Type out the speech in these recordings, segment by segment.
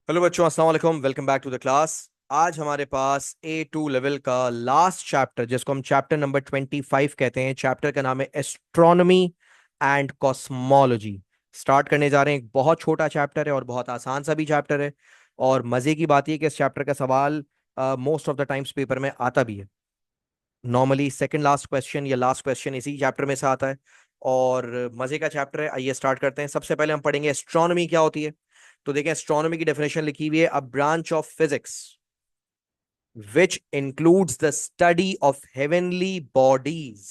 Hello बच्चों, अस्सलाम वालेकुम। Welcome back to the class. आज हमारे पास A2 लेवल का लास्ट चैप्टर, जिसको हम चैप्टर नंबर 25 कहते हैं। चैप्टर का नाम है एस्ट्रोनॉमी एंड कॉस्मोलॉजी। स्टार्ट करने जा रहे हैं। एक बहुत छोटा चैप्टर है और बहुत आसान सा भी चैप्टर है। और मजे की बात यह कि इस चैप्टर का सवाल most of the times paper में आता भी है। नॉर्मली सेकंड लास्ट क्वेश्चन या लास्ट क्वेश्चन इसी चैप्टर में से आता है। और मजे का चैप्टर है। आइए स्टार्ट करते हैं। सबसे पहले हम पढ़ेंगे एस्ट्रोनॉमी क्या होती है। तो देखें, एस्ट्रोनॉमी की डेफिनेशन लिखी हुई है, a branch of physics which includes the study of heavenly bodies.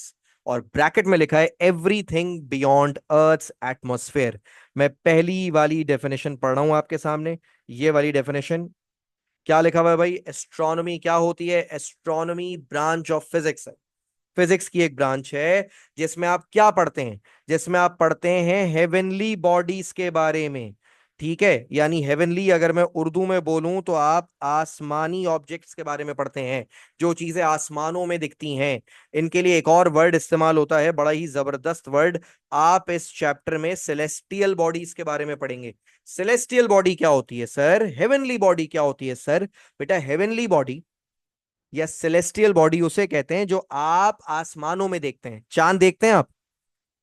और ब्रैकेट में लिखा है एवरीथिंग बियॉन्ड अर्थ्स एटमॉस्फेयर। मैं पहली वाली डेफिनेशन पढ़ रहा हूं आपके सामने। ये वाली डेफिनेशन क्या लिखा हुआ है भाई? एस्ट्रोनॉमी क्या होती है? एस्ट्रोनॉमी ब्रांच ऑफ फिजिक्स है। फिजिक्स की एक ब्रांच है जिसमें आप क्या पढ़ते हैं? जिसमें आप पढ़ते हैं हेवनली बॉडीज के बारे में। ठीक है, यानी हेवनली अगर मैं उर्दू में बोलूं तो आप आसमानी ऑब्जेक्ट्स के बारे में पढ़ते हैं, जो चीजें आसमानों में दिखती हैं। इनके लिए एक और वर्ड इस्तेमाल होता है, बड़ा ही जबरदस्त वर्ड। आप इस चैप्टर में सेलेस्टियल बॉडीज के बारे में पढ़ेंगे। सेलेस्टियल बॉडी क्या होती है सर? हेवनली बॉडी क्या होती है सर? बेटा, हेवनली बॉडी या सेलेस्टियल बॉडी उसे कहते हैं जो आप आसमानों में देखते हैं। चांद देखते हैं आप?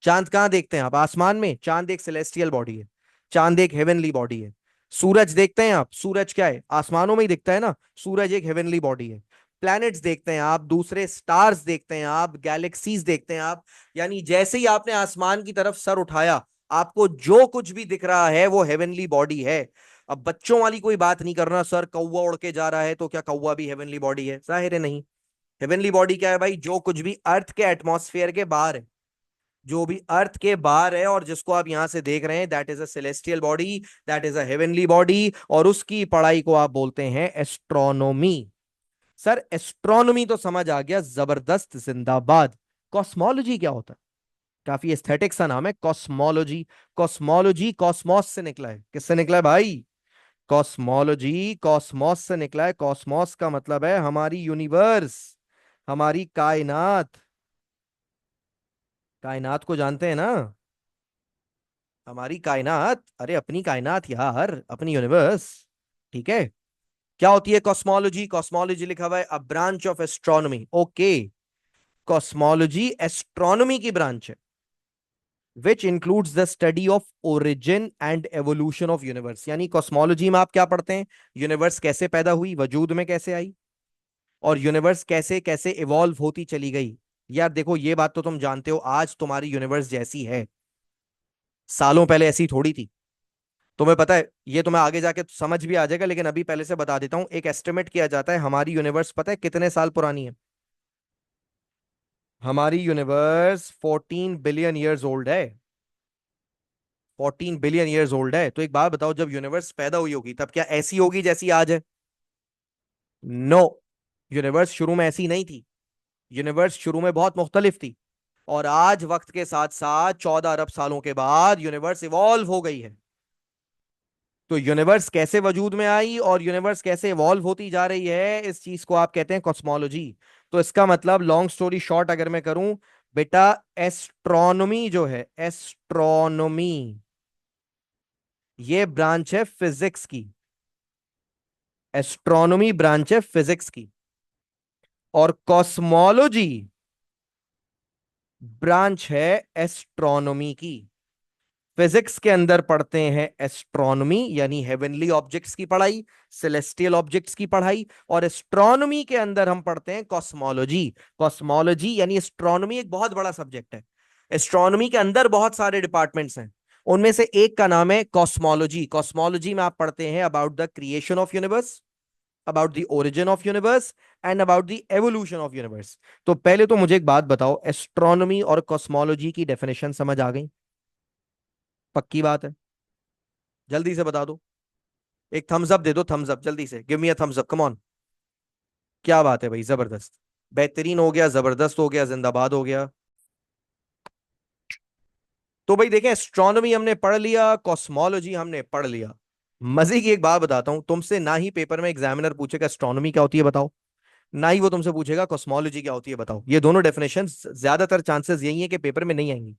चांद कहां देखते हैं आप? आसमान में। चांद एक सेलेस्टियल बॉडी है। चांद एक हेवनली बॉडी है। सूरज देखते हैं आप? सूरज क्या है? आसमानों में ही दिखता है ना। सूरज एक हेवनली बॉडी है। प्लैनेट्स देखते हैं आप, दूसरे स्टार्स देखते हैं आप, गैलेक्सीज देखते हैं आप। यानी जैसे ही आपने आसमान की तरफ सर उठाया, आपको जो कुछ भी दिख रहा है वो हेवनली बॉडी है। अब बच्चों वाली कोई बात नहीं करना, सर कौवा उड़ के जा रहा है तो क्या कौवा भी हेवनली बॉडी है? जाहिर है नहीं। हेवनली बॉडी क्या है भाई? जो कुछ भी अर्थ के एटमॉस्फेयर के बाहर है। जो भी अर्थ के बाहर है और जिसको आप यहां से देख रहे हैं, that is a celestial body, that is a heavenly body. और उसकी पढ़ाई को आप बोलते हैं एस्ट्रोनॉमी। सर एस्ट्रोनॉमी तो समझ आ गया, जबरदस्त, जिंदाबाद। कॉस्मोलॉजी क्या होता है? काफी एस्थेटिक सा नाम है, कॉस्मोलॉजी। कॉस्मोलॉजी कॉस्मोस से निकला है। किससे निकला है भाई? कॉस्मोलॉजी कॉस्मोस से निकला है। कॉस्मोस का मतलब है हमारी यूनिवर्स, हमारी कायनात। कायनात को जानते हैं ना? हमारी कायनात, अरे अपनी कायनात यार, अपनी यूनिवर्स। ठीक है। क्या होती है कॉस्मोलॉजी? कॉस्मोलॉजी लिखा हुआ है a branch of astronomy. Okay. Cosmology astronomy की ब्रांच है which includes the study of origin and evolution of universe. यानी कॉस्मोलॉजी में आप क्या पढ़ते हैं? यूनिवर्स कैसे पैदा हुई, वजूद में कैसे आई, और यूनिवर्स कैसे कैसे इवॉल्व होती चली गई। यार देखो, ये बात तो तुम जानते हो, आज तुम्हारी यूनिवर्स जैसी है, सालों पहले ऐसी थोड़ी थी। तुम्हें पता है, ये तुम्हें आगे जाके समझ भी आ जाएगा, लेकिन अभी पहले से बता देता हूं। एक एस्टिमेट किया जाता है हमारी यूनिवर्स, पता है कितने साल पुरानी है? हमारी यूनिवर्स 14 बिलियन ईयर्स ओल्ड है। 14 बिलियन ईयर्स ओल्ड है। तो एक बात बताओ, जब यूनिवर्स पैदा हुई होगी तब क्या ऐसी होगी जैसी आज है? नो। यूनिवर्स शुरू में ऐसी नहीं थी। यूनिवर्स शुरू में बहुत मुख्तलिफ थी। और आज वक्त के साथ साथ 14 अरब सालों के बाद यूनिवर्स इवॉल्व हो गई है। तो यूनिवर्स कैसे वजूद में आई और यूनिवर्स कैसे इवॉल्व होती जा रही है, इस चीज को आप कहते हैं कॉस्मोलॉजी। तो इसका मतलब, लॉन्ग स्टोरी शॉर्ट अगर मैं करूं, बेटा, एस्ट्रोनॉमी जो है, एस्ट्रोनॉमी ये ब्रांच है फिजिक्स की। एस्ट्रोनॉमी ब्रांच है फिजिक्स की। और कॉस्मोलॉजी ब्रांच है एस्ट्रोनॉमी की। फिजिक्स के अंदर पढ़ते हैं एस्ट्रोनॉमी, यानी हेवनली ऑब्जेक्ट्स की पढ़ाई, सेलेस्टियल ऑब्जेक्ट्स की पढ़ाई। और एस्ट्रोनॉमी के अंदर हम पढ़ते हैं कॉस्मोलॉजी। कॉस्मोलॉजी यानी एस्ट्रोनॉमी एक बहुत बड़ा सब्जेक्ट है। एस्ट्रोनॉमी के अंदर बहुत सारे डिपार्टमेंट्स हैं। उनमें से एक का नाम है कॉस्मोलॉजी। कॉस्मोलॉजी में आप पढ़ते हैं about the creation of universe, about the origin of universe and about the evolution of universe. तो पहले तो मुझे एक बात बताओ, एस्ट्रोनॉमी और कॉस्मोलॉजी की डेफिनेशन समझ आ गई? पक्की बात है? जल्दी से बता दो। एक थम्स अप दे दो, थम्स अप जल्दी से, give me a thumbs up, come on. क्या बात है भाई, जबरदस्त, बेहतरीन हो गया, जबरदस्त हो गया, जिंदाबाद हो गया। तो भाई देखें, एस्ट्रोनॉमी हमने पढ़ लिया, कॉस्मोलॉजी हमने पढ़ लिया। मजे की एक बात बताता हूं तुमसे, ना ही पेपर में एग्जामिनर पूछेगा एस्ट्रोनॉमी क्या होती है बताओ, ना ही वो तुमसे पूछेगा कॉस्मोलॉजी क्या होती है बताओ। ये दोनों डेफिनेशन ज्यादातर चांसेस यही है कि पेपर में नहीं आएंगी।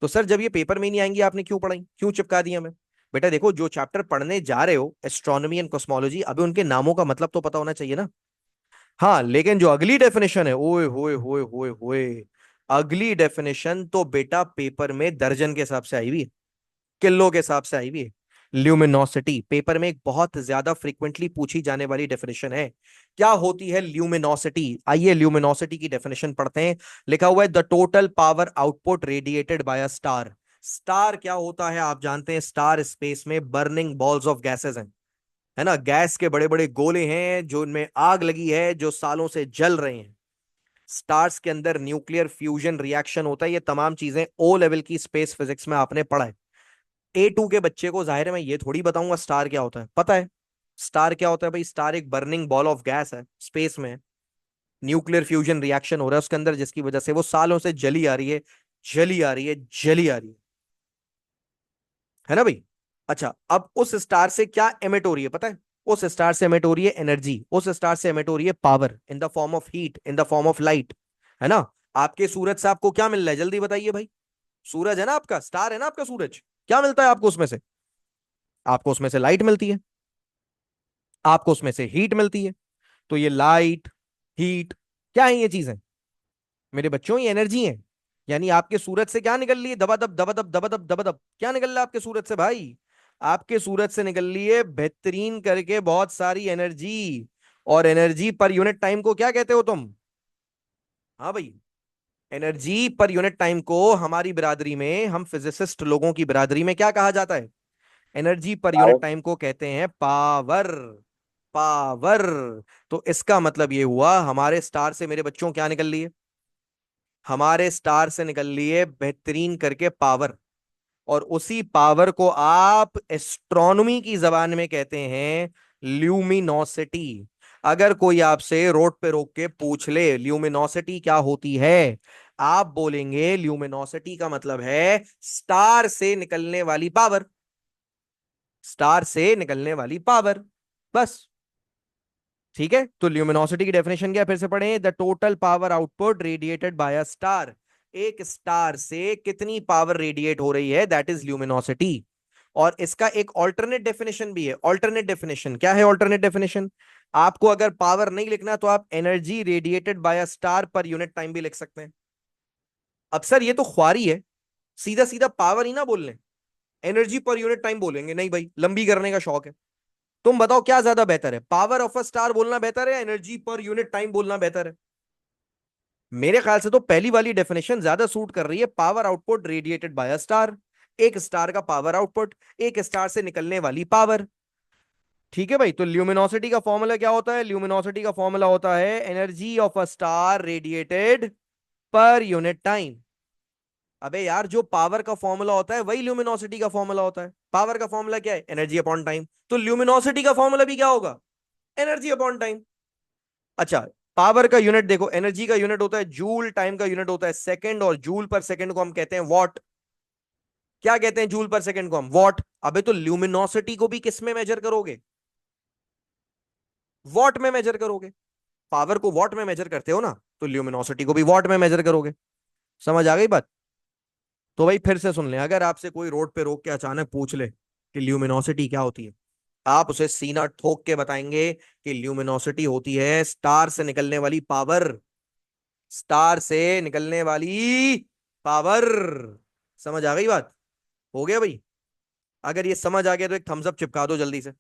तो सर जब ये पेपर में नहीं आएंगी, आपने क्यों पढ़ाई, क्यों चिपका दी हमें? बेटा देखो, जो चैप्टर पढ़ने जा रहे हो एस्ट्रोनॉमी एंड कॉस्मोलॉजी, अभी उनके नामों का मतलब तो पता होना चाहिए ना। हाँ, लेकिन जो अगली डेफिनेशन है, ओए होए होए होए होए, अगली डेफिनेशन तो बेटा पेपर में दर्जन के हिसाब से आई हुई है, किलो के हिसाब से आई हुई है। ल्यूमिनोसिटी पेपर में एक बहुत ज्यादा फ्रीक्वेंटली पूछी जाने वाली डेफिनेशन है। क्या होती है ल्यूमिनोसिटी? आइए ल्यूमिनोसिटी की डेफिनेशन पढ़ते हैं। लिखा हुआ है the total power output radiated by a star. Star क्या होता है आप जानते हैं? स्टार स्पेस में बर्निंग बॉल्स ऑफ गैसेस हैं, है ना, गैस के बड़े बड़े गोले हैं जो इनमें आग लगी है, जो सालों से जल रहे हैं। स्टार्स के अंदर न्यूक्लियर फ्यूजन रिएक्शन होता है। ये तमाम चीजें ओ लेवल की स्पेस फिजिक्स में आपने पढ़ा है। A2 के बच्चे को जाहिर है मैं ये थोड़ी बताऊंगा स्टार क्या होता है, पता है स्टार क्या होता है भाई? स्टार एक बर्निंग बॉल ऑफ गैस है, स्पेस में न्यूक्लियर फ्यूजन रिएक्शन हो रहा है उसके अंदर, जिसकी वजह से वो सालों से जली आ रही है, जली आ रही है, जली आ रही है ना भाई? अच्छा, अब उस स्टार से क्या एमिट हो रही है पता है? उस स्टार से एमिट हो रही है एनर्जी, उस स्टार से एमिट हो रही है power in the form of heat, in the form of light, है ना? आपके सूरज से आपको क्या मिल रहा है जल्दी बताइए भाई? सूरज है ना आपका, स्टार है ना आपका सूरज, क्या मिलता है आपको उसमें से? आपको उसमें से लाइट मिलती है, आपको उसमें से हीट मिलती है। तो ये लाइट, हीट, क्या है ये चीजें मेरे बच्चों? ये एनर्जी है। यानी आपके सूरज से क्या निकल रही है? दबादब दबादब दबादब दबादब, क्या निकल रहा है आपके सूरज से भाई? आपके सूरज से निकल रही है बेहतरीन करके बहुत सारी एनर्जी। और एनर्जी पर यूनिट टाइम को क्या कहते हो तुम? हाँ भाई, एनर्जी पर यूनिट टाइम को हमारी बिरादरी में, हम फिजिसिस्ट लोगों की बिरादरी में क्या कहा जाता है? एनर्जी पर यूनिट आओ। टाइम को कहते हैं पावर। पावर। तो इसका मतलब ये हुआ हमारे स्टार से मेरे बच्चों क्या निकल रही है? हमारे स्टार से निकल रही है बेहतरीन करके पावर। और उसी पावर को आप एस्ट्रोनॉमी की जबान में कहते हैं ल्यूमिनोसिटी। अगर कोई आपसे रोड पे रोक के पूछ ले ल्यूमिनोसिटी क्या होती है, आप बोलेंगे ल्यूमिनोसिटी का मतलब है स्टार से निकलने वाली पावर, स्टार से निकलने वाली पावर, बस। ठीक है, तो ल्यूमिनोसिटी की डेफिनेशन क्या है? फिर से पढ़ें, the total power output radiated by a star. एक स्टार से कितनी पावर रेडिएट हो रही है, दैट इज ल्यूमिनोसिटी। और इसका एक ऑल्टरनेट डेफिनेशन भी है। ऑल्टरनेट डेफिनेशन क्या है? ऑल्टरनेट डेफिनेशन, आपको अगर पावर नहीं लिखना तो आप energy radiated by a star per unit time भी लिख सकते हैं। अब सर ये तो ख्वारी है, सीधा सीधा पावर ही ना बोल लें, एनर्जी पर यूनिट टाइम बोलेंगे? नहीं भाई, लंबी करने का शौक है। तुम बताओ क्या ज्यादा बेहतर है, पावर ऑफ अ स्टार बोलना बेहतर है, एनर्जी पर यूनिट टाइम बोलना बेहतर है? मेरे ख्याल से तो पहली वाली डेफिनेशन ज्यादा सूट कर रही है, power output radiated by a star. एक स्टार का पावर आउटपुट, एक स्टार से निकलने वाली पावर। ठीक है भाई, तो ल्यूमिनोसिटी का फॉर्मूला क्या होता है? ल्यूमिनोसिटी का फॉर्मूला होता है energy of a star radiated पर यूनिट टाइम। अबे यार, जो पावर का फॉर्मूला होता है वही ल्यूमिनोसिटी का फॉर्मूला होता है। पावर का फॉर्मूला क्या है? Energy upon time. तो ल्यूमिनोसिटी का फॉर्मूला भी क्या होगा? Energy upon time. अच्छा, पावर का यूनिट देखो, एनर्जी का यूनिट होता है जूल, टाइम का यूनिट होता है सेकंड, और जूल पर सेकंड को हम कहते हैं वॉट। क्या कहते हैं जूल पर सेकंड को हम? वॉट। अबे तो ल्यूमिनोसिटी को भी किस में मेजर करोगे? वॉट में मेजर करोगे। पावर को वॉट में मेजर करते हो ना, तो ल्यूमिनोसिटी को भी वॉट में मेजर करोगे। समझ आ गई बात? तो भाई फिर से सुन ले, अगर आपसे कोई रोड पे रोक के अचानक पूछ ले कि ल्यूमिनोसिटी क्या होती है, आप उसे सीना ठोक के बताएंगे कि ल्यूमिनोसिटी होती है स्टार से निकलने वाली पावर, स्टार से निकलने वाली पावर। समझ आ गई बात? हो गया भाई? अगर ये समझ आ गया तो एक थम्स अप चिपका दो जल्दी से।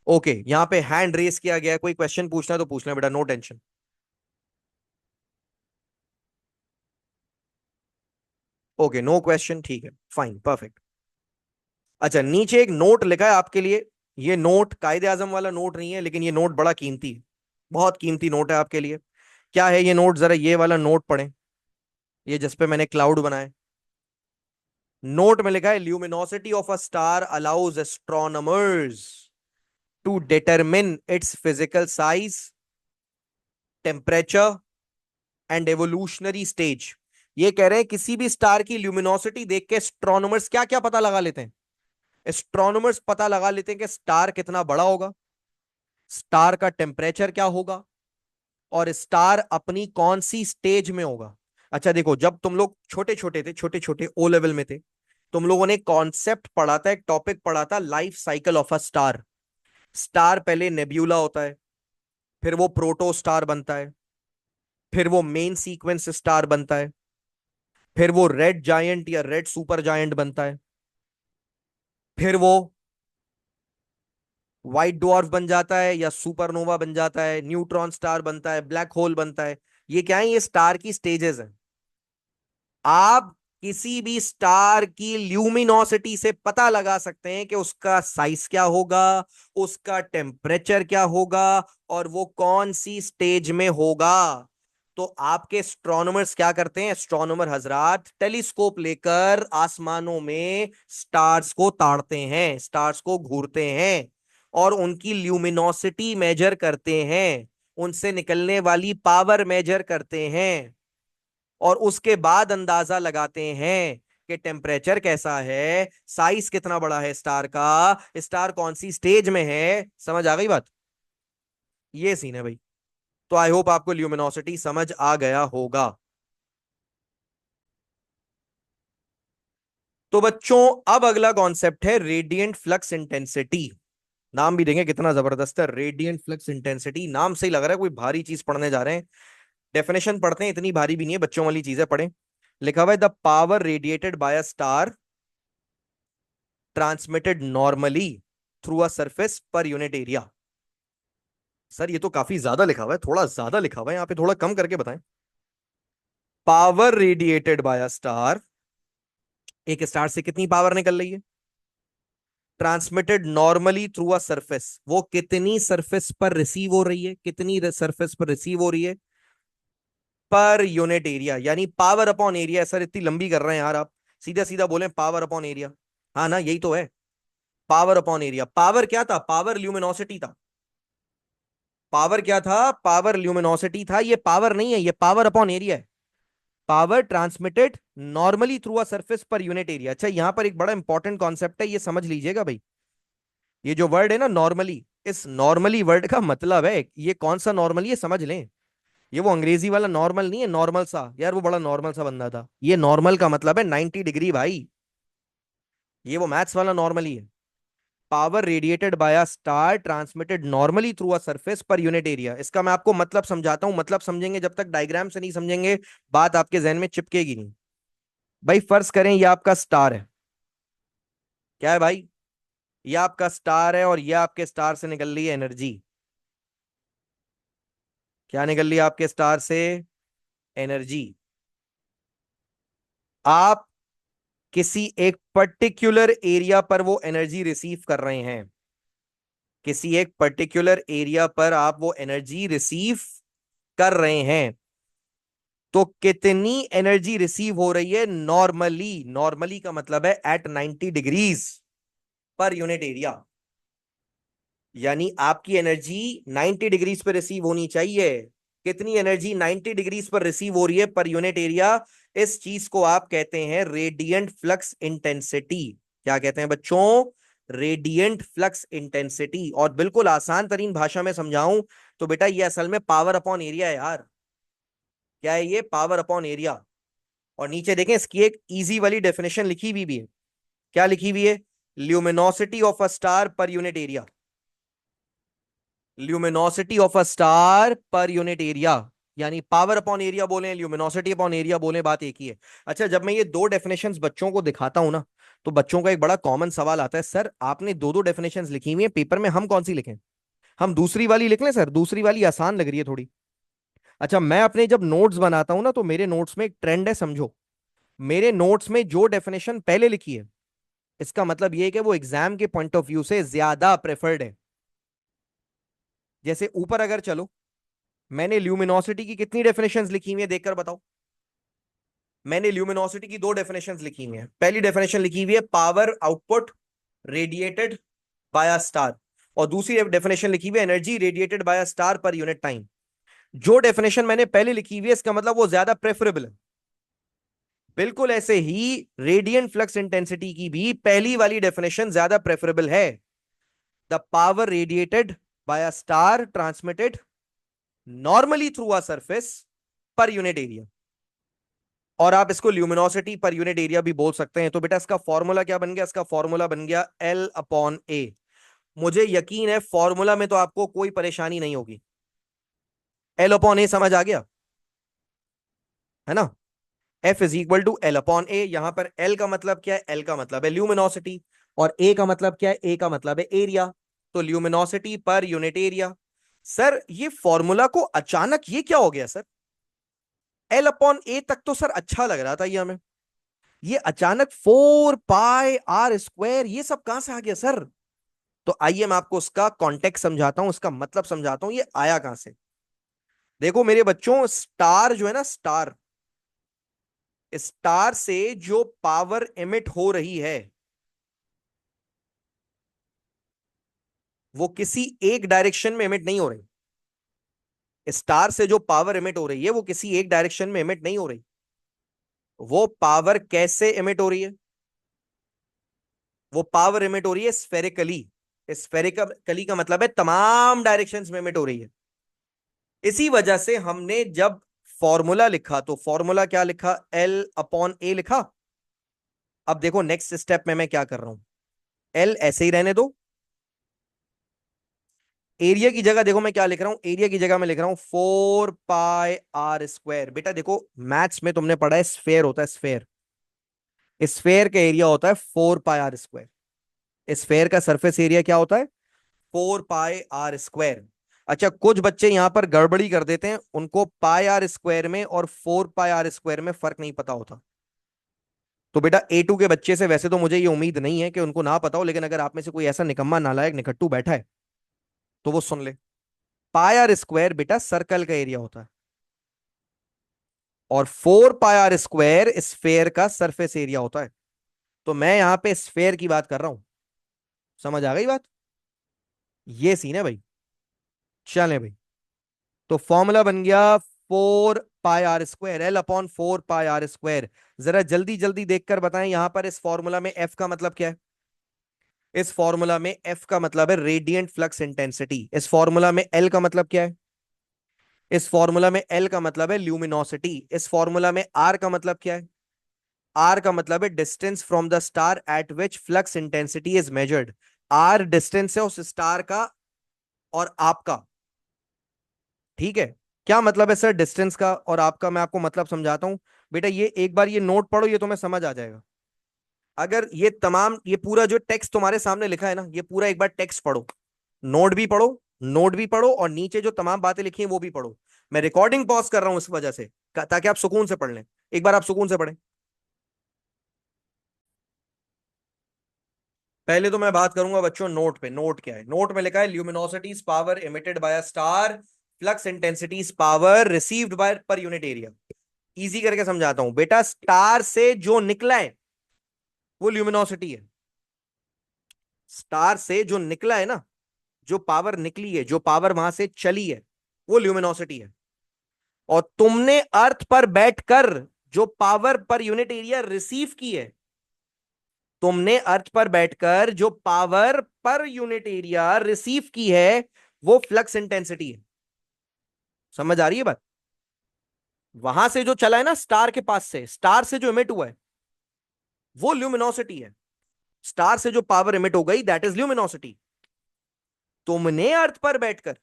ओके, यहाँ पे हैंड रेस किया गया है, कोई क्वेश्चन पूछना है तो पूछना है बेटा, no tension. Okay, no question, ठीक है, फाइन, परफेक्ट। अच्छा, नीचे एक नोट लिखा है आपके लिए। ये नोट कायदे आजम वाला नोट नहीं है, लेकिन ये नोट बड़ा कीमती है, बहुत कीमती नोट है आपके लिए। क्या है ये नोट? जरा ये वाला नोट पढ़ें, ये जिसपे मैंने क्लाउड बनाया। नोट में लिखा है luminosity of a star allows astronomers to determine its physical size, temperature and evolutionary stage. ये कह रहे हैं किसी भी स्टार की ल्यूमिनोसिटी देख के एस्ट्रोनॉमर्स क्या क्या पता लगा लेते हैं? एस्ट्रोनॉमर्स पता लगा लेते हैं कि स्टार कितना बड़ा होगा, स्टार का टेम्परेचर क्या होगा, और स्टार अपनी कौन सी स्टेज में होगा। अच्छा देखो, जब तुम लोग छोटे छोटे थे, छोटे छोटे ओ लेवल में थे, तुम लोगों ने कॉन्सेप्ट पढ़ा था, एक टॉपिक पढ़ा था, life cycle of a star. Star पहले नेब्यूला होता है, फिर वो प्रोटो स्टार बनता है, फिर वो मेन सीक्वेंस स्टार बनता है, फिर वो रेड जायंट या रेड सुपर जायंट बनता है, फिर वो व्हाइट डॉर्फ बन जाता है या सुपरनोवा बन जाता है, न्यूट्रॉन स्टार बनता है, ब्लैक होल बनता है। ये क्या है? ये स्टार की स्टेजेस हैं। आप किसी भी स्टार की ल्यूमिनोसिटी से पता लगा सकते हैं कि उसका साइज क्या होगा, उसका टेम्परेचर क्या होगा, और वो कौन सी स्टेज में होगा। तो आपके एस्ट्रोनॉमर्स क्या करते हैं? एस्ट्रोनॉमर हजरात टेलीस्कोप लेकर आसमानों में स्टार्स को ताड़ते हैं, स्टार्स को घूरते हैं, और उनकी ल्यूमिनोसिटी मेजर करते हैं, उनसे निकलने वाली पावर मेजर करते हैं, और उसके बाद अंदाजा लगाते हैं कि टेम्परेचर कैसा है, साइज कितना बड़ा है स्टार का, स्टार कौन सी स्टेज में है। समझ आ गई बात? ये सीन है भाई। तो आई होप आपको ल्यूमिनोसिटी समझ आ गया होगा। तो बच्चों, अब अगला कॉन्सेप्ट है रेडियंट फ्लक्स इंटेंसिटी। नाम भी देंगे कितना जबरदस्त है, रेडियंट फ्लक्स इंटेंसिटी। नाम से ही लग रहा है कोई भारी चीज पढ़ने जा रहे हैं। डेफिनेशन पढ़ते हैं, इतनी भारी भी नहीं है, बच्चों वाली चीजें पढ़ें। लिखा हुआ है the power radiated by a star transmitted normally through a surface per unit area. Sir ये तो काफी ज्यादा लिखा हुआ है, थोड़ा ज्यादा लिखा हुआ है यहाँ पे, थोड़ा कम करके बताएं। Power radiated by a star, एक स्टार से कितनी पावर निकल रही है? Transmitted normally through a surface, वो कितनी सरफेस पर रिसीव हो रही है, कितनी सरफेस पर रिसीव हो रही है पर यूनिट एरिया, यानी पावर अपॉन एरिया। सर इतनी लंबी कर रहे हैं यार आप, सीधा सीधा बोले पावर अपॉन एरिया। हाँ ना, यही तो है, पावर अपॉन एरिया। पावर क्या था? पावर ल्यूमिनोसिटी था। पावर क्या था? पावर ल्यूमिनोसिटी था। ये पावर नहीं है, ये पावर अपॉन एरिया है। Power transmitted normally through a surface per unit area. अच्छा, यहां पर एक बड़ा इंपॉर्टेंट कॉन्सेप्ट है, ये समझ लीजिएगा भाई। ये जो वर्ड है ना नॉर्मली, इस नॉर्मली वर्ड का मतलब है, ये कौन सा नॉर्मली है समझ लें। ये वो अंग्रेजी वाला नॉर्मल नहीं है, नॉर्मल सा यार, वो बड़ा नॉर्मल सा बंदा था। ये नॉर्मल का मतलब है 90 डिग्री भाई। ये वो मैथ्स वाला नॉर्मली है। Power radiated by a star transmitted normally through a surface per unit area. इसका मैं आपको मतलब समझाता हूं, मतलब समझेंगे, जब तक डायग्राम से नहीं समझेंगे बात आपके जहन में चिपकेगी नहीं। भाई फर्ज करें ये आपका स्टार है। क्या है भाई? ये आपका स्टार है, और ये आपके स्टार से निकल रही है एनर्जी। क्या निकल रही है आपके स्टार से? एनर्जी। आप किसी एक पर्टिकुलर एरिया पर वो एनर्जी रिसीव कर रहे हैं, किसी एक पर्टिकुलर एरिया पर आप वो एनर्जी रिसीव कर रहे हैं। तो कितनी एनर्जी रिसीव हो रही है नॉर्मली? नॉर्मली का मतलब है at 90 degrees per unit area. यानी आपकी एनर्जी 90 डिग्रीज पर रिसीव होनी चाहिए। कितनी एनर्जी 90 डिग्रीज पर रिसीव हो रही है पर यूनिट एरिया? इस चीज को आप कहते हैं रेडियंट फ्लक्स इंटेंसिटी। क्या कहते हैं बच्चों? Radiant flux intensity. और बिल्कुल आसान तरीन भाषा में समझाऊं तो बेटा, ये असल में पावर अपॉन एरिया है यार। क्या है ये? Power upon area. और नीचे देखें, इसकी एक इजी वाली डेफिनेशन लिखी हुई भी है। क्या लिखी हुई है? Luminosity of a star per unit area. Luminosity of a star per unit area, यानी पावर अपॉन एरिया बोले, ल्यूमिनोसिटी अपॉन एरिया बोले, बात एक ही है। अच्छा, जब मैं ये दो डेफिनेशंस बच्चों को दिखाता हूं ना, तो बच्चों का एक बड़ा कॉमन सवाल आता है, सर आपने दो दो डेफिनेशंस लिखी हुई है पेपर में, हम कौन सी लिखें? हम दूसरी वाली लिख लें सर? दूसरी वाली आसान लग रही है थोड़ी। अच्छा, मैं अपने जब नोट्स बनाता हूं ना, तो मेरे नोट्स में एक ट्रेंड है, समझो। मेरे नोट्स में जो डेफिनेशन पहले लिखी है, इसका मतलब यह है कि वो एग्जाम के पॉइंट ऑफ व्यू से ज्यादा प्रेफर्ड है। जैसे ऊपर अगर चलो, मैंने ल्यूमिनोसिटी की कितनी डेफिनेशंस लिखी हुई है देखकर बताओ। मैंने ल्यूमिनोसिटी की दो डेफिनेशंस लिखी हुई है। पहली डेफिनेशन लिखी हुई है power output radiated by a star, और दूसरी डेफिनेशन लिखी हुई है energy radiated by a star per unit time. जो डेफिनेशन मैंने पहले लिखी हुई है, इसका मतलब वो ज्यादा प्रेफरेबल है। बिल्कुल ऐसे ही रेडियंट फ्लक्स इंटेंसिटी की भी पहली वाली डेफिनेशन ज्यादा प्रेफरेबल है। The power radiated by a star transmitted normally through a surface per unit area. और आप इसको ल्यूमिनोसिटी पर यूनिट एरिया भी बोल सकते हैं। तो बेटा इसका फॉर्मूला क्या बन गया? इसका फॉर्मूला बन गया L अपॉन ए। मुझे यकीन है फॉर्मूला में तो आपको कोई परेशानी नहीं होगी। L अपॉन ए समझ आ गया है ना? F is equal to L upon A. यहां पर L का मतलब क्या है? L का मतलब है ल्यूमिनोसिटी, और A का मतलब क्या है? A का मतलब है एरिया। तो ल्यूमिनोसिटी पर यूनिट एरिया। सर ये फॉर्मूला को अचानक ये क्या हो गया सर? L अपॉन ए तक तो सर अच्छा लग रहा था ये हमें, ये अचानक 4 पाई r स्क्वायर ये सब कहां से आ गया सर? तो आइए मैं आपको उसका कॉन्टेक्स्ट समझाता हूं, उसका मतलब समझाता हूं, ये आया कहां से। देखो मेरे बच्चों, स्टार जो है ना, स्टार, स्टार से जो पावर एमिट हो रही है वो किसी एक डायरेक्शन में एमिट नहीं हो रही। स्टार से जो पावर एमिट हो रही है वो किसी एक डायरेक्शन में एमिट नहीं हो रही। वो पावर कैसे एमिट हो रही है? वो पावर एमिट हो रही है स्फेरिकली। स्फेरिकली का मतलब है तमाम डायरेक्शंस में एमिट हो रही है। इसी वजह से हमने जब फॉर्मूला लिखा तो फॉर्मूला क्या लिखा? L अपॉन ए लिखा। अब देखो नेक्स्ट स्टेप में मैं क्या कर रहा हूं, L ऐसे ही रहने दो। एरिया की जगह देखो मैं क्या लिख रहा हूं, एरिया की जगह मैं लिख रहा हूं 4 पाई r स्क्वायर। बेटा देखो मैथ्स में तुमने पढ़ा है स्फेयर होता है, स्फेयर, स्फेयर का एरिया होता है 4 पाई r स्क्वायर। स्फेयर का सरफेस एरिया क्या होता है? 4 पाई r स्क्वायर। अच्छा कुछ बच्चे यहां पर गड़बड़ी कर देते हैं, उनको पाई r स्क्वायर में और 4 पाई r स्क्वायर में फर्क नहीं पता होता। तो बेटा A2 के बच्चे से वैसे तो मुझे ये उम्मीद नहीं है कि उनको ना पता हो, लेकिन अगर आप में से कोई ऐसा निकम्मा नालायक निकट्टू बैठा है तो वो सुन ले। पाई r स्क्वायर बेटा सर्कल का एरिया होता है, और 4 पाई r स्क्वायर स्फेयर का सरफेस एरिया होता है। तो मैं यहां पे स्फेयर की बात कर रहा हूं। समझ आ गई बात? ये सीन है भाई। चले भाई, तो फॉर्मूला बन गया 4 पाई r स्क्वायर, L अपॉन 4 पाई r स्क्वायर। जरा जल्दी जल्दी देखकर बताएं यहां पर इस फॉर्मूला में F का मतलब क्या है? इस फॉर्मूला में F का मतलब है रेडियंट फ्लक्स इंटेंसिटी। इस फॉर्मूला में L का मतलब क्या है? इस फॉर्मूला में L का मतलब है ल्यूमिनोसिटी। इस फॉर्मूला में R का मतलब क्या है? R का मतलब है distance from the star eight which flux intensity is measured. R distance है उस स्टार का और आपका। ठीक है, क्या मतलब है सर डिस्टेंस का और आपका? मैं आपको मतलब समझाता हूं। बेटा ये एक बार ये नोट पढ़ो, ये तुम्हें समझ आ जाएगा। अगर ये तमाम ये पूरा जो टेक्स्ट तुम्हारे सामने लिखा है ना, ये पूरा एक बार टेक्स्ट पढ़ो, नोट भी पढ़ो, नोट भी पढ़ो, और नीचे जो तमाम बातें लिखी हैं वो भी पढ़ो। मैं रिकॉर्डिंग पॉज कर रहा हूं इस वजह से, ताकि आप सुकून से पढ़ लें। एक बार आप सुकून से पढ़ें। पहले तो मैं बात करूंगा बच्चों नोट पे। नोट क्या है? नोट में लिखा है luminosity is power emitted by a star, flux intensity is power received by per unit area. Easy करके समझाता हूं बेटा, स्टार से जो निकला है वो ल्यूमिनोसिटी है। स्टार से जो निकला है ना, जो पावर निकली है, जो पावर वहां से चली है, वो ल्यूमिनोसिटी है। और तुमने अर्थ पर बैठकर जो पावर पर यूनिट एरिया रिसीव की है, तुमने अर्थ पर बैठकर जो पावर पर यूनिट एरिया रिसीव की है, वो फ्लक्स इंटेंसिटी है। समझ आ रही है बात? वहां से जो चला है ना, स्टार के पास से, स्टार से जो इमिट हुआ है वो ल्यूमिनोसिटी है। स्टार से जो पावर इमिट हो गई दैट इज ल्यूमिनोसिटी। तुमने अर्थ पर बैठकर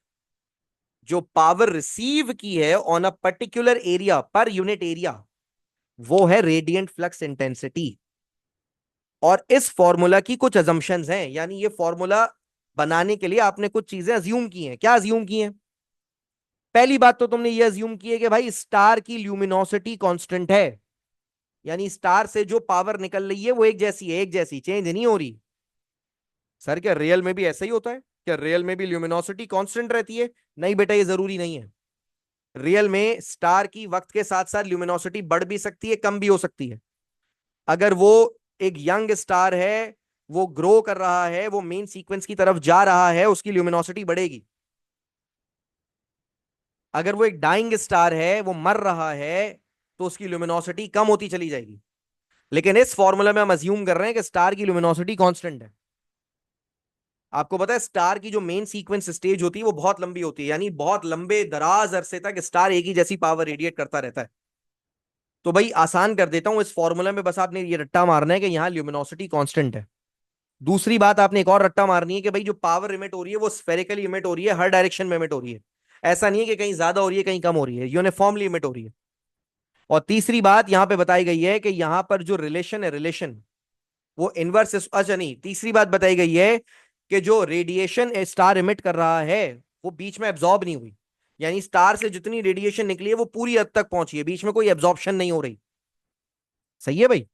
जो पावर रिसीव की है ऑन अ पर्टिकुलर एरिया पर यूनिट एरिया, वो है रेडियंट फ्लक्स इंटेंसिटी। और इस फॉर्मूला की कुछ अजम्पशंस हैं, यानी ये फॉर्मूला बनाने के लिए आपने कुछ चीजें अज्यूम की हैं। क्या अज्यूम की हैं? पहली बात तो तुमने ये अज्यूम की है कि भाई स्टार की ल्यूमिनोसिटी कांस्टेंट है, यानी स्टार से जो पावर निकल रही है वो एक जैसी है, एक जैसी, चेंज नहीं हो रही। सर क्या रियल में भी ऐसा ही होता है? क्या रियल में भी ल्यूमिनोसिटी कांस्टेंट रहती है? नहीं बेटा, ये जरूरी नहीं है। रियल में स्टार की वक्त के साथ साथ ल्यूमिनोसिटी बढ़ भी सकती है, कम भी हो सकती है। अगर वो एक यंग स्टार है, वो ग्रो कर रहा है, वो मेन सीक्वेंस की तरफ जा रहा है, उसकी ल्यूमिनोसिटी बढ़ेगी। अगर वो एक डाइंग स्टार है, वो मर रहा है, तो उसकी ल्यूमिनोसिटी कम होती चली जाएगी। लेकिन इस फॉर्मूला में हम अज्यूम कर रहे हैं कि स्टार की ल्यूमिनोसिटी कांस्टेंट है। आपको पता है स्टार की जो मेन सीक्वेंस स्टेज होती है वो बहुत लंबी होती है, यानी बहुत लंबे दराज अरसे तक स्टार एक ही जैसी पावर रेडिएट करता रहता है। तो भाई आसान कर देता हूं, इस फॉर्मूला में बस आपने ये रट्टा मारना है कि यहां ल्यूमिनोसिटी कांस्टेंट है। दूसरी बात आपने एक और रट्टा मारनी है कि भाई जो पावर इमिट हो रही है वो स्फेरिकली इमिट हो रही है, हर डायरेक्शन में इमिट हो रही है। ऐसा नहीं है कि कहीं ज्यादा हो रही है कहीं कम हो रही है, यूनिफॉर्मली इमिट हो रही है। और तीसरी बात यहां पे बताई गई है कि यहां पर जो रिलेशन है, रिलेशन वो इनवर्स, अच्छा नहीं, तीसरी बात बताई गई है कि जो रेडिएशन स्टार इमिट कर रहा है वो बीच में एब्जॉर्ब नहीं हुई। यानी स्टार से जितनी रेडिएशन निकली है वो पूरी हद तक पहुंची है, बीच में कोई एब्जॉर्प्शन नहीं हो रही। सही है भाई।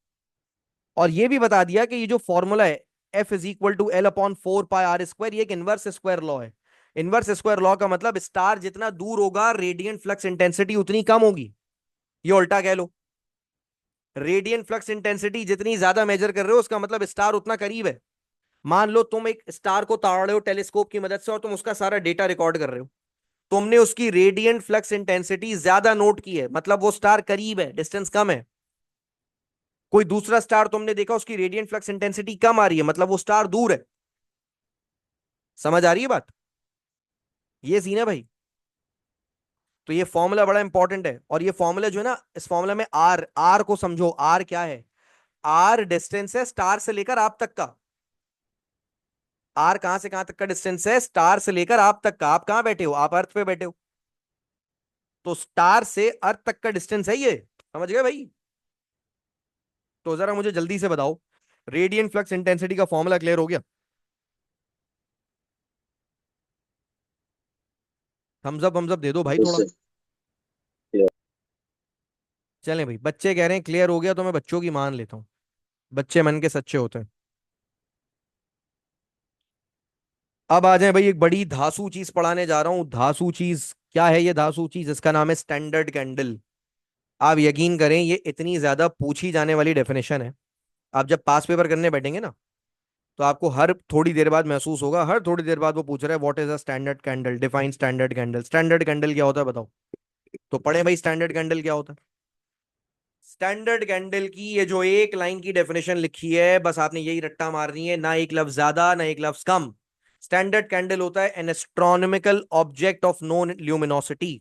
और ये भी बता दिया कि ये जो फॉर्मूला है F = L/4 πr², ये एक इनवर्स स्क्वायर लॉ है। इनवर्स स्क्वायर लॉ का मतलब स्टार जितना दूर होगा रेडियंट फ्लक्स इंटेंसिटी उतनी कम होगी। ये उल्टा कह लो, रेडियंट फ्लक्स इंटेंसिटी जितनी ज्यादा मेजर कर रहे हो उसका मतलब स्टार उतना करीब है। मान लो तुम एक स्टार को ताड़ रहे हो टेलीस्कोप की मदद से और तुम उसका सारा डेटा रिकॉर्ड कर रहे हो, तुमने उसकी रेडियंट फ्लक्स इंटेंसिटी ज्यादा नोट की है, मतलब वो स्टार करीब है, डिस्टेंस कम है। कोई दूसरा स्टार तुमने देखा उसकी रेडियंट फ्लक्स इंटेंसिटी कम आ रही है, मतलब वो स्टार दूर है। समझ आ रही है बात? ये सीन है भाई। तो ये फॉर्मूला बड़ा इंपॉर्टेंट है, और ये फॉर्मूला जो है ना, इस फॉर्मूला में आर, आर को समझो, आर क्या है? आर डिस्टेंस है स्टार से लेकर आप तक का। आर कहां से कहां तक का डिस्टेंस है? स्टार से लेकर आप तक का। आप कहां बैठे हो? आप अर्थ पे बैठे हो। तो स्टार से अर्थ तक का डिस्टेंस है ये। समझ गए भाई? तो जरा मुझे जल्दी से बताओ, रेडियंट फ्लक्स इंटेंसिटी का फॉर्मूला क्लियर हो गया? थम्स अप दे दो भाई यस थोड़ा। सर। या चलें भाई, बच्चे कह रहे हैं क्लियर हो गया तो मैं बच्चों की मान लेता हूं। बच्चे मन के सच्चे होते हैं। अब आ जाए भाई, एक बड़ी धासु चीज पढ़ाने जा रहा हूं। धासु चीज क्या है? ये धासु चीज, इसका नाम है स्टैंडर्ड कैंडल। आप यकीन करें ये इतनी ज्यादा पूछी जाने वाली डेफिनेशन है। आप जब पास पेपर करने बैठेंगे ना, तो आपको हर थोड़ी देर बाद महसूस होगा, हर थोड़ी देर बाद वो पूछ रहा है what is a standard candle, define standard candle. Standard candle क्या होता है बताओ? तो पढ़े भाई, स्टैंडर्ड कैंडल क्या होता है। स्टैंडर्ड कैंडल की ये जो एक लाइन की डेफिनेशन लिखी है, बस आपने यही रट्टा मारनी है, ना एक लफ्ज ज्यादा ना एक लफ्ज कम। स्टैंडर्ड कैंडल होता है N astronomical object of known luminosity.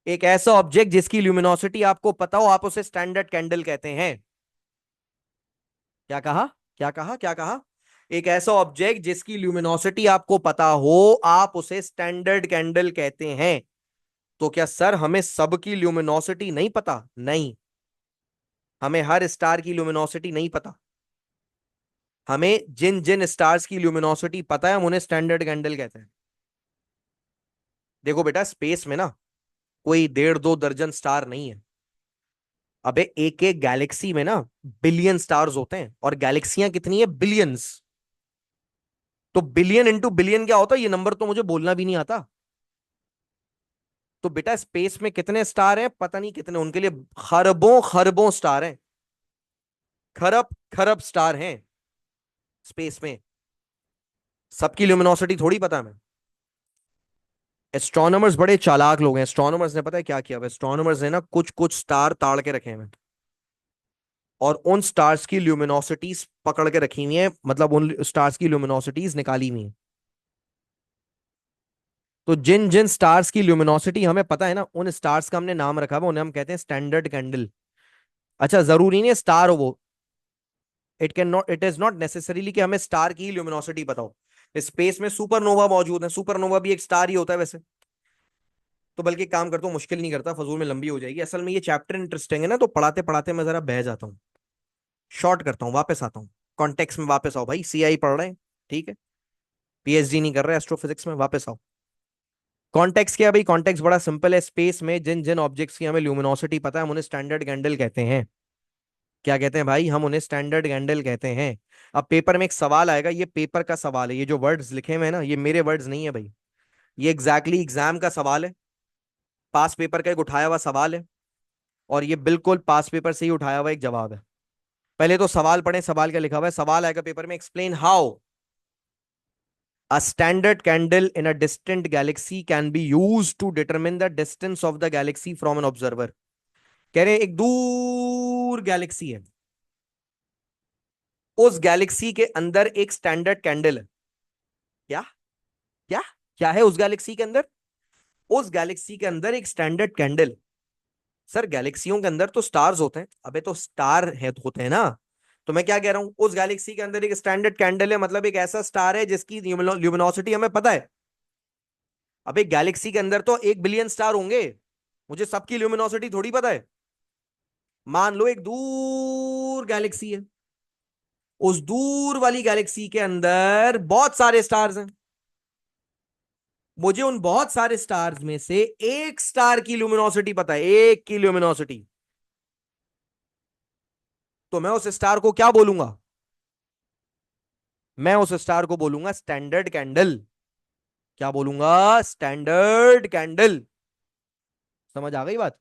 एक ऐसा ऑब्जेक्ट जिसकी ल्यूमिनोसिटी आपको पता हो, आप उसे स्टैंडर्ड कैंडल कहते हैं। क्या कहा? क्या कहा? क्या कहा? एक ऐसा ऑब्जेक्ट जिसकी ल्यूमिनोसिटी आपको पता हो, आप उसे स्टैंडर्ड कैंडल कहते हैं। तो क्या सर हमें सबकी ल्यूमिनोसिटी नहीं पता? नहीं, हमें हर स्टार की ल्यूमिनोसिटी नहीं पता। हमें जिन जिन स्टार्स की ल्यूमिनोसिटी पता है हम उन्हें स्टैंडर्ड कैंडल कहते हैं। देखो बेटा, स्पेस में ना कोई 1.5-2 दर्जन स्टार नहीं है। अबे एक एक गैलेक्सी में ना बिलियन स्टार्स होते हैं, और गैलेक्सियां कितनी है? बिलियंस। तो बिलियन इंटू बिलियन क्या होता है? ये नंबर तो मुझे बोलना भी नहीं आता। तो बेटा स्पेस में कितने स्टार हैं? पता नहीं कितने, उनके लिए खरबों खरबों स्टार हैं। खरब खरब स्टार हैं स्पेस में। सबकी ल्यूमिनोसिटी थोड़ी पता है हमें। एस्ट्रोनॉमर्स बड़े चालाक लोग हैं। एस्ट्रोनॉमर्स ने पता है क्या किया? एस्ट्रोनॉमर्स ने ना कुछ कुछ स्टार ताड़ के रखे हैं, और उन स्टार्स की ल्यूमिनोसिटीज पकड़ के रखी हुई है, मतलब उन स्टार्स की ल्यूमिनोसिटीज निकाली हुई है। तो जिन जिन स्टार्स की ल्यूमिनोसिटी हमें पता है ना, उन स्टार्स का हमने नाम रखा हुआ, उन्हें हम कहते हैं स्टैंडर्ड कैंडल। अच्छा, जरूरी नहीं है स्टार हो वो। It can not, it is not necessarily कि हमें स्टार की ल्यूमिनोसिटी पता हो। स्पेस में सुपरनोवा मौजूद है, सुपरनोवा भी एक स्टार ही होता है वैसे। तो बल्कि काम करता हूँ, मुश्किल नहीं करता, फजूल में लंबी हो जाएगी। असल में ये चैप्टर इंटरेस्टिंग है ना, तो पढ़ाते पढ़ाते मैं जरा बह जाता हूँ। शॉर्ट करता हूँ, वापस आता हूँ। कॉन्टेक्स्ट में वापस आओ भाई, सीआई पढ़ रहे हैं, ठीक है? पीएचडी नहीं कर रहे एस्ट्रोफिजिक्स में, वापस आओ। कॉन्टेक्स्ट क्या है भाई? कॉन्टेक्स्ट बड़ा सिंपल है। स्पेस में जिन जिन ऑब्जेक्ट्स की हमें ल्यूमिनोसिटी पता है हम उन्हें स्टैंडर्ड कैंडल कहते हैं। क्या कहते हैं भाई? हम उन्हें स्टैंडर्ड कैंडल कहते हैं। अब पेपर में एक सवाल आएगा, ये पेपर का सवाल है, ये जो वर्ड्स लिखे हुए हैं ना, ये मेरे वर्ड्स नहीं है भाई। ये एग्जैक्टली एग्जाम का सवाल है, पास पेपर का एक उठाया हुआ सवाल है। और ये बिल्कुल पास पेपर से ही उठाया हुआ एक जवाब है। पहले तो सवाल पढ़ें, सवाल क्या लिखा हुआ है। सवाल आएगा पेपर में, explain how a standard candle in a distant galaxy can be used to determine the distance of the galaxy from an observer। कह रहे हैं एक दूर गैलेक्सी है, उस गैलेक्सी के अंदर एक स्टैंडर्ड कैंडल है। क्या? क्या? क्या है उस गैलेक्सी के अंदर? उस गैलेक्सी के अंदर एक स्टैंडर्ड कैंडल। सर गैलेक्सियों के अंदर तो स्टार्स होते हैं। अबे तो स्टार है होते हैं ना। तो मैं क्या कह रहा हूं, उस गैलेक्सी के अंदर एक स्टैंडर्ड कैंडल है, मतलब एक ऐसा स्टार है जिसकी ल्यूमिनोसिटी हमें पता है। अबे गैलेक्सी के अंदर तो 1 बिलियन स्टार होंगे, मुझे सबकी ल्यूमिनोसिटी थोड़ी पता है। मान लो एक दूर गैलेक्सी है, उस दूर वाली गैलेक्सी के अंदर बहुत सारे स्टार्स हैं। मुझे उन बहुत सारे स्टार्स में से एक स्टार की ल्यूमिनोसिटी पता है, एक की ल्यूमिनोसिटी। तो मैं उस स्टार को क्या बोलूंगा? मैं उस स्टार को बोलूंगा स्टैंडर्ड कैंडल। क्या बोलूंगा? Standard candle. समझ आ गई बात?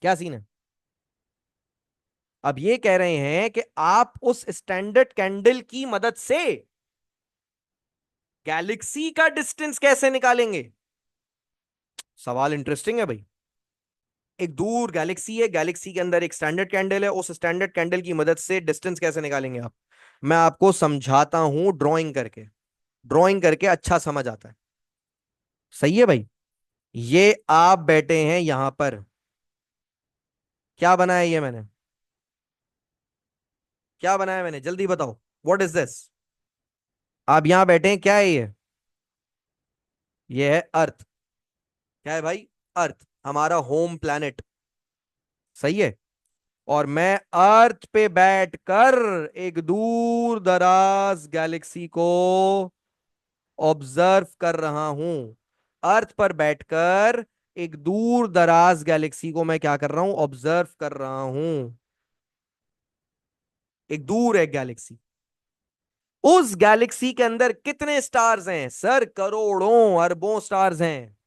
क्या सीन है? अब ये कह रहे हैं कि आप उस स्टैंडर्ड कैंडल की मदद से गैलेक्सी का डिस्टेंस कैसे निकालेंगे। सवाल इंटरेस्टिंग है भाई। एक दूर गैलेक्सी है, गैलेक्सी के अंदर एक स्टैंडर्ड कैंडल है, उस स्टैंडर्ड कैंडल की मदद से डिस्टेंस कैसे निकालेंगे आप? मैं आपको समझाता हूं ड्राइंग करके। ड्राइंग करके अच्छा समझ आता है। सही है भाई। ये आप बैठे हैं यहां पर, क्या बनाया ये मैंने? क्या बनाया मैंने, जल्दी बताओ। What is this? आप यहां बैठे हैं, क्या है ये है अर्थ। क्या है भाई? अर्थ, हमारा होम प्लैनेट। सही है। और मैं अर्थ पे बैठकर एक दूर दराज गैलेक्सी को ऑब्जर्व कर रहा हूं। अर्थ पर बैठकर एक दूर दराज गैलेक्सी को मैं क्या कर रहा हूं? ऑब्जर्व कर रहा हूं। एक दूर है गैलेक्सी, उस गैलेक्सी के अंदर कितने स्टार्स हैं सर? करोड़ों अरबों स्टार्स हैं।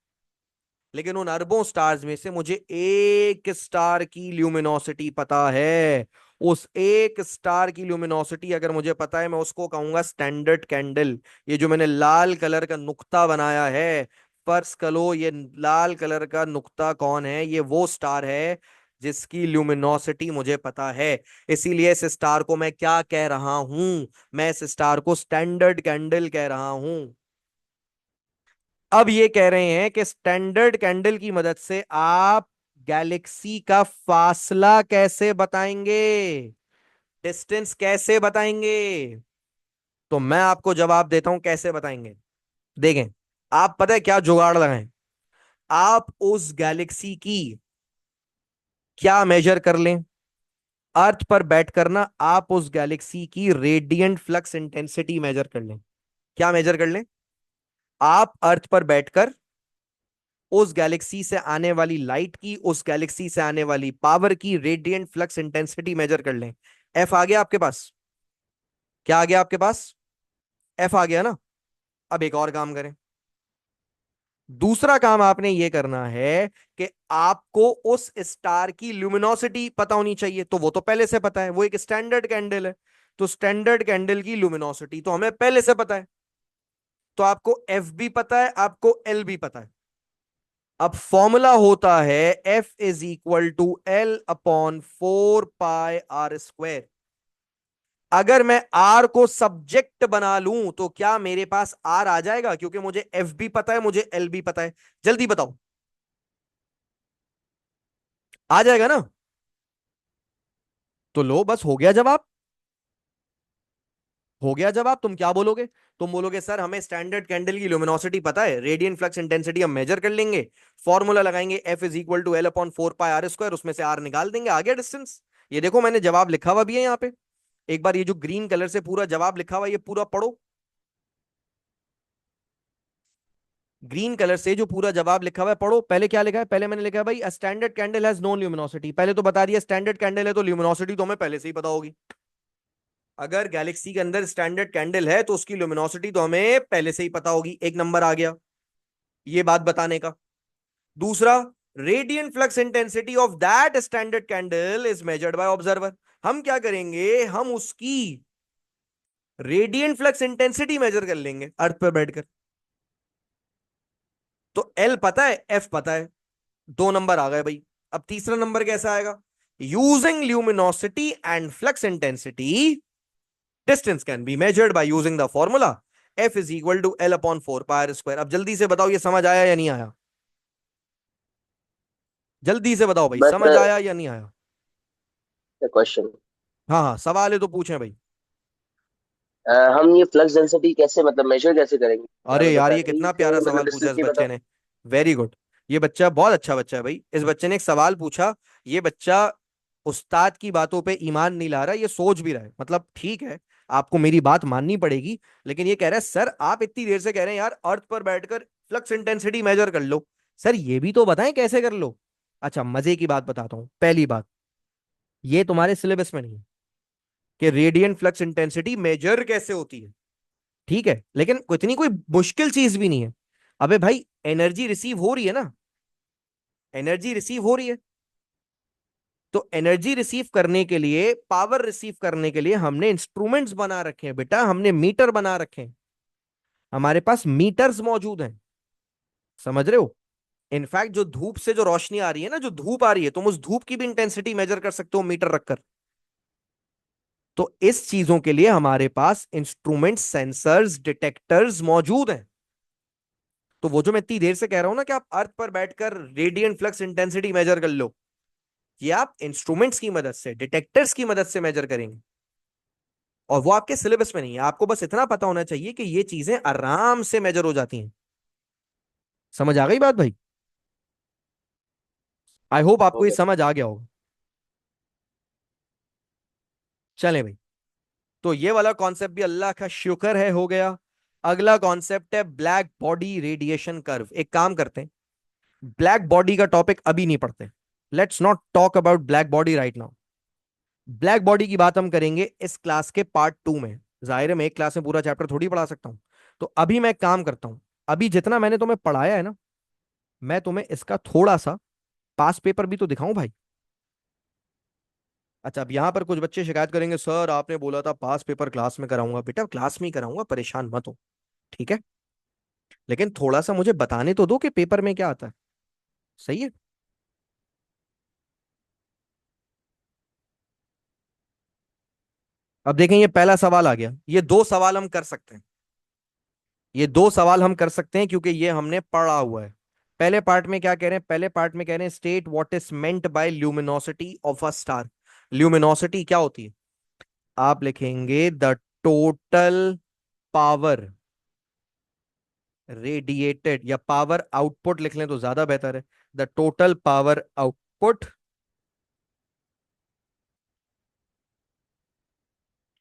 लेकिन उन अरबों स्टार्स में से मुझे एक स्टार की ल्यूमिनोसिटी पता है। उस एक स्टार की ल्यूमिनोसिटी अगर मुझे पता है, मैं उसको कहूंगा स्टैंडर्ड कैंडल। ये जो मैंने लाल कलर का नुक्ता बनाया है, फर्ज करो ये लाल कलर का नुक्ता कौन है? ये वो स्टार है जिसकी ल्यूमिनोसिटी मुझे पता है। इसीलिए इस स्टार को मैं क्या कह रहा हूं? मैं इस स्टार को स्टैंडर्ड कैंडल कह रहा हूं। अब ये कह रहे हैं कि स्टैंडर्ड कैंडल की मदद से आप गैलेक्सी का फासला कैसे बताएंगे, डिस्टेंस कैसे बताएंगे? तो मैं आपको जवाब देता हूं कैसे बताएंगे। देखें, आप पता है क्या जुगाड़ लगाएं? आप उस गैलेक्सी की क्या मेजर कर लें? अर्थ पर बैठकर ना आप उस गैलेक्सी की रेडियंट फ्लक्स इंटेंसिटी मेजर कर लें। क्या मेजर कर लें? आप अर्थ पर बैठकर उस गैलेक्सी से आने वाली लाइट की, उस गैलेक्सी से आने वाली पावर की रेडियंट फ्लक्स इंटेंसिटी मेजर कर लें। एफ आ गया आपके पास? क्या आ गया आपके पास? एफ आ गया ना। अब एक और काम करें। दूसरा काम आपने ये करना है कि आपको उस स्टार की ल्यूमिनोसिटी पता होनी चाहिए। तो वो तो पहले से पता है, वो एक स्टैंडर्ड कैंडल है। तो स्टैंडर्ड कैंडल की ल्यूमिनोसिटी तो हमें पहले से पता है। तो आपको एफ भी पता है, आपको एल भी पता है। अब फॉर्मूला होता है F = L/4 पाई r²। अगर मैं आर को सब्जेक्ट बना लूं तो क्या मेरे पास आर आ जाएगा? क्योंकि मुझे एफ भी पता है, मुझे एल भी पता है। जल्दी बताओ, आ जाएगा ना? तो लो, बस हो गया जवाब। हो गया जवाब। तुम क्या बोलोगे? तुम बोलोगे सर हमें स्टैंडर्ड कैंडल की ल्यूमिनोसिटी पता है, रेडियंट फ्लक्स इंटेंसिटी हम मेजर कर लेंगे, फॉर्मूला लगाएंगे F = L/4 पाई r², उसमें से आर निकाल देंगे, आ गया डिस्टेंस। ये देखो मैंने जवाब लिखा हुआ भी है यहाँ पे। एक बार ये जो ग्रीन कलर से पूरा जवाब लिखा हुआ है, ये पूरा पढ़ो। ग्रीन कलर से जो पूरा जवाब लिखा हुआ है पढ़ो। पहले क्या लिखा है? पहले मैंने लिखा है भाई standard candle has no luminosity. पहले तो बता दिया स्टैंडर्ड कैंडल है तो ल्यूमिनोसिटी तो हमें पहले से ही पता होगी। अगर गैलेक्सी के अंदर स्टैंडर्ड कैंडल है तो उसकी ल्यूमिनोसिटी तो हमें पहले से ही पता होगी। एक नंबर आ गया ये बात बताने का। दूसरा, radiant flux intensity of that standard candle is measured by observer. हम क्या करेंगे? हम उसकी रेडियंट फ्लक्स इंटेंसिटी मेजर कर लेंगे अर्थ पर बैठकर। तो एल पता है, एफ पता है, 2 नंबर आ गए भाई। अब तीसरा नंबर कैसा आएगा? Using luminosity and flux intensity, distance can be measured by using the formula F = L/4 pi r²। अब जल्दी से बताओ ये समझ आया या नहीं आया? जल्दी से बताओ भाई, बट समझ आया या नहीं आया? क्वेश्चन, हाँ हाँ, सवाल है तो पूछें भाई। हम ये फ्लक्स डेंसिटी कैसे मतलब मेजर कैसे करेंगे, क्या अरे मतलब यार, ये बैटरी कितना से प्यारा मतलब सवाल पूछा डिस्टेंस इस नहीं बच्चे पता? ने। Very good. ये बच्चा बहुत अच्छा बच्चा है भाई। इस बच्चे ने एक सवाल पूछा। ये बच्चा उस्ताद की बातों पे ईमान नहीं ला रहा, ये सोच भी रहा है। मतलब ठीक है, आपको मेरी बात माननी पड़ेगी, लेकिन ये कह रहा है सर आप इतनी देर से कह रहे हैं यार अर्थ पर बैठकर फ्लक्स इंटेंसिटी मेजर कर लो, सर ये भी तो बताएं कैसे कर लो। अच्छा, मजे की बात बताता हूं। पहली बात, ये तुम्हारे सिलेबस में नहीं है कि रेडियंट फ्लक्स इंटेंसिटी मेजर कैसे होती है। ठीक है, लेकिन इतनी कोई मुश्किल चीज भी नहीं है। अबे भाई, एनर्जी रिसीव हो रही है ना, एनर्जी रिसीव हो रही है। तो एनर्जी रिसीव करने के लिए, पावर रिसीव करने के लिए हमने इंस्ट्रूमेंट्स बना रखे हैं बेटा, हमने मीटर बना रखे हैं। हमारे पास मीटर्स मौजूद हैं। समझ रहे हो? इनफैक्ट जो धूप से जो रोशनी आ रही है ना, जो धूप आ रही है, तुम उस धूप की भी इंटेंसिटी मेजर कर सकते हो मीटर रखकर। तो इस चीजों के लिए हमारे पास इंस्ट्रूमेंट्स, सेंसर्स, डिटेक्टर्स मौजूद हैं। तो वो जो मैं इतनी देर से कह रहा हूं ना कि आप अर्थ पर बैठकर रेडियंट फ्लक्स इंटेंसिटी मेजर कर लो, ये आप इंस्ट्रूमेंट्स की मदद से, डिटेक्टर्स की मदद से मेजर करेंगे। और वो आपके सिलेबस में नहीं है, आपको बस इतना पता होना चाहिए कि ये चीजें आराम से मेजर हो जाती हैं। समझ आ गई बात भाई? आई होप आपको ये ओके। समझ आ गया होगा। चलें भाई, तो ये वाला कॉन्सेप्ट भी अल्लाह का शुक्र है हो गया। अगला कॉन्सेप्ट है ब्लैक बॉडी रेडिएशन कर्व। एक काम करते हैं, ब्लैक बॉडी का टॉपिक अभी नहीं पढ़ते। Let's not talk about black body right now. Black body की बात हम करेंगे इस क्लास के पार्ट 2 में। जाहिर है मैं एक क्लास में पूरा चैप्टर थोड़ी पढ़ा सकता हूं। तो अभी मैं एक काम करता हूं, अभी जितना मैंने तुम्हें पढ़ाया है ना, मैं तुम्हें इसका थोड़ा सा पास पेपर भी तो दिखाऊं भाई। अच्छा, अब यहां पर कुछ बच्चे शिकायत करेंगे, सर आपने बोला था पास पेपर क्लास में कराऊंगा। बेटा क्लास में ही कराऊंगा, परेशान मत हो। ठीक है, लेकिन थोड़ा सा मुझे बताने तो दो कि पेपर में क्या आता है। सही है? अब देखें, ये पहला सवाल आ गया। ये दो सवाल हम कर सकते हैं, ये दो सवाल हम कर सकते हैं क्योंकि ये हमने पढ़ा हुआ है। पहले पार्ट में क्या कह रहे हैं? पहले पार्ट में कह रहे हैं state what is meant by luminosity of a star. Luminosity क्या होती है? आप लिखेंगे द टोटल पावर रेडिएटेड, या पावर आउटपुट लिख लें तो ज्यादा बेहतर है। The total power output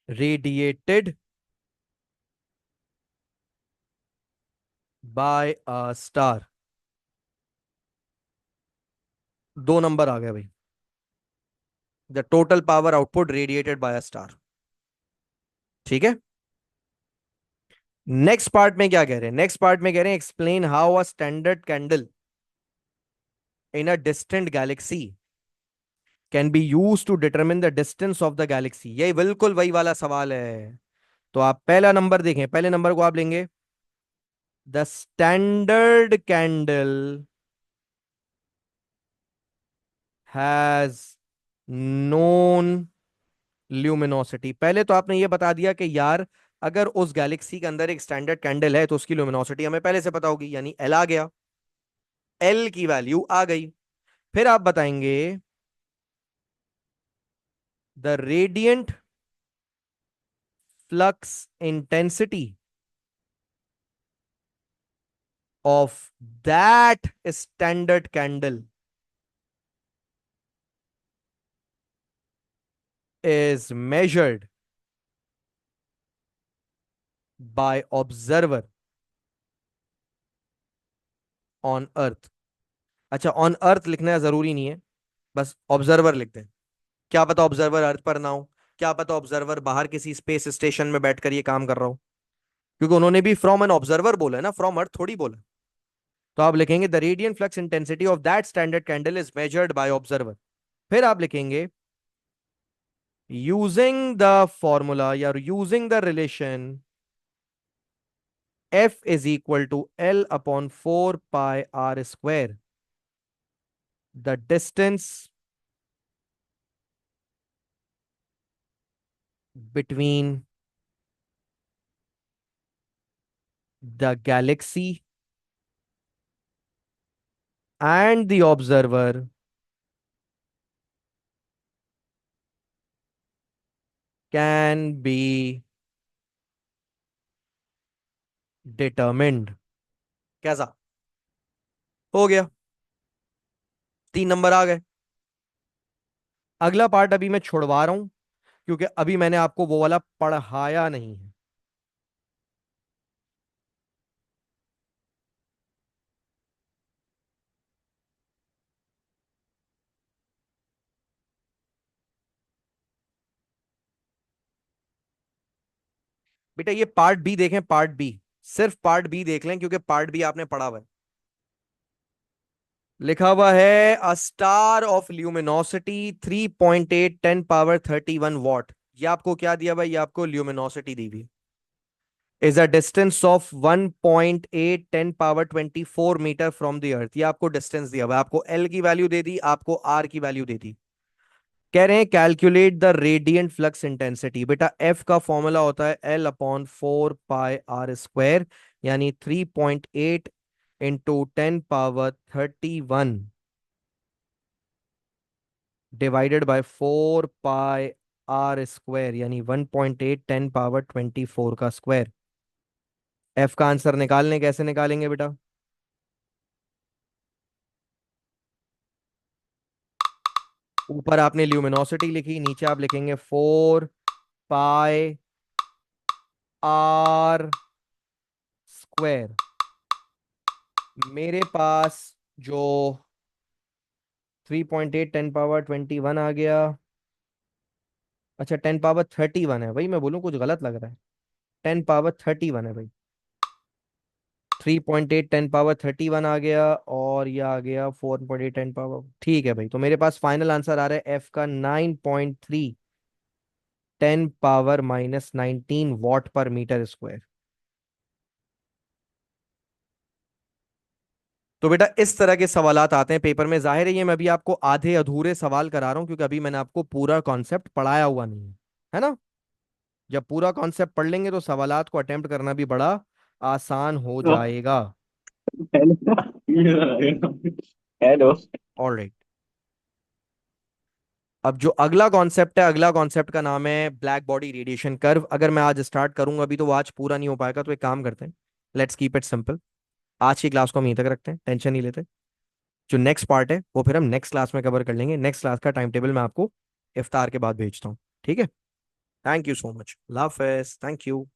radiated by a star. दो नंबर आ गया भाई, the total power output radiated by a star. ठीक है। नेक्स्ट पार्ट में क्या कह रहे हैं? नेक्स्ट पार्ट में कह रहे हैं explain how a standard candle in a distant galaxy can be use to determine the distance of the galaxy. यही बिल्कुल वही वाला सवाल है। तो आप पहला नंबर देखें, पहले नंबर को आप लेंगे, the standard candle has known luminosity. पहले तो आपने ये बता दिया कि यार अगर उस गैलेक्सी के अंदर एक स्टैंडर्ड कैंडल है तो उसकी ल्यूमिनोसिटी हमें पहले से पता होगी, यानी एल आ गया, एल की वैल्यू आ गई। फिर आप बताएंगे the radiant flux intensity of that standard candle is measured by observer on earth. अच्छा, ऑन अर्थ लिखना जरूरी नहीं है, बस ऑब्जर्वर लिख दें। क्या पता ऑब्जर्वर अर्थ पर ना हो, क्या पता ऑब्जर्वर बाहर किसी स्पेस स्टेशन में बैठकर ये काम कर रहा हो, क्योंकि उन्होंने भी फ्रॉम एन ऑब्जर्वर बोला है ना, फ्रॉम अर्थ थोड़ी बोला। तो आप लिखेंगे the radiant flux intensity of that standard candle is measured by observer. फिर आप लिखेंगे यूजिंग द फॉर्मूला या using the relation F is equal to L upon 4 pi r square, the distance between the galaxy and the observer can be determined. कैसा? हो गया, 3 number आ गए। अगला part अभी मैं छुड़वा रहा हूं क्योंकि अभी मैंने आपको वो वाला पढ़ाया नहीं है। बेटा ये पार्ट बी देखें, पार्ट बी, सिर्फ पार्ट बी देख लें क्योंकि पार्ट बी आपने पढ़ा हुआ है। लिखा हुआ है a star of luminosity 3.8 10 power 31 what. ये आपको क्या दिया भाई? ये आपको ल्यूमिनोसिटी दी हुई is a distance of 1.8 10 power 24 metre from the earth. ये आपको डिस्टेंस दिया हुआ है, आपको एल की वैल्यू दे दी, आपको आर की वैल्यू दे दी। कह रहे हैं calculate the radiant flux intensity. बेटा एफ का फॉर्मूला होता है L/4 पाई r स्क्वायर, यानी 3.8 into 10 power 31 divided by 4 pi r square, यानी 1.8 10 पावर 24 का स्क्वायर। एफ का आंसर निकालने कैसे निकालेंगे बेटा? ऊपर आपने ल्यूमिनोसिटी लिखी, नीचे आप लिखेंगे 4 पाई r स्क्वायर। मेरे पास जो 3.8 10 पावर 21 आ गया। अच्छा 10 पावर 31 है भाई, मैं बोलूँ कुछ गलत लग रहा है। 10 पावर 31 है भाई। 3.8 10 पावर 31 आ गया और ये आ गया 4.8 10 पावर। ठीक है भाई, तो मेरे पास फाइनल आंसर आ रहा है एफ का 9.3 10 पावर-19 वॉट पर मीटर स्क्वायर। तो बेटा इस तरह के सवालात आते हैं पेपर में। जाहिर है ये मैं अभी आपको आधे अधूरे सवाल करा रहा हूं क्योंकि अभी मैंने आपको पूरा कॉन्सेप्ट पढ़ाया हुआ नहीं है ना? जब पूरा कॉन्सेप्ट पढ़ लेंगे तो सवालात को अटेम्प्ट करना भी बड़ा आसान हो जाएगा। हेलो। ऑलराइट। अब जो अगला कॉन्सेप्ट है, अगला कॉन्सेप्ट का नाम है ब्लैक बॉडी रेडिएशन कर्व। अगर मैं आज स्टार्ट करूंगा अभी तो वो आज पूरा नहीं हो पाएगा, तो एक काम करते हैं, लेट्स कीप इट सिंपल। आज की क्लास को हम यहीं तक रखते हैं, टेंशन नहीं लेते। जो नेक्स्ट पार्ट है वो फिर हम नेक्स्ट क्लास में कवर कर लेंगे। नेक्स्ट क्लास का टाइम टेबल मैं आपको इफ्तार के बाद भेजता हूँ, ठीक है? Thank you so much, Allah Hafiz, thank you.